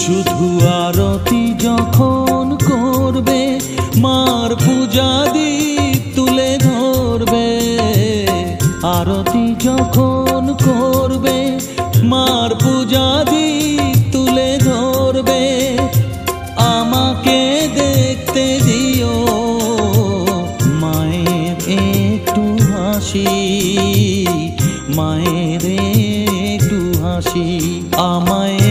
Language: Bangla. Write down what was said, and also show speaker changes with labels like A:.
A: শুধু আরতি যখন করবে, মার পূজা দীপ তুলে ধরবে। আরতি যখন করবে, মার পূজা দীপ তুলে ধরবে। আমাকে দেখতে দিও মায়ের একটু হাসি, মায়ের একটু হাসি। আমায়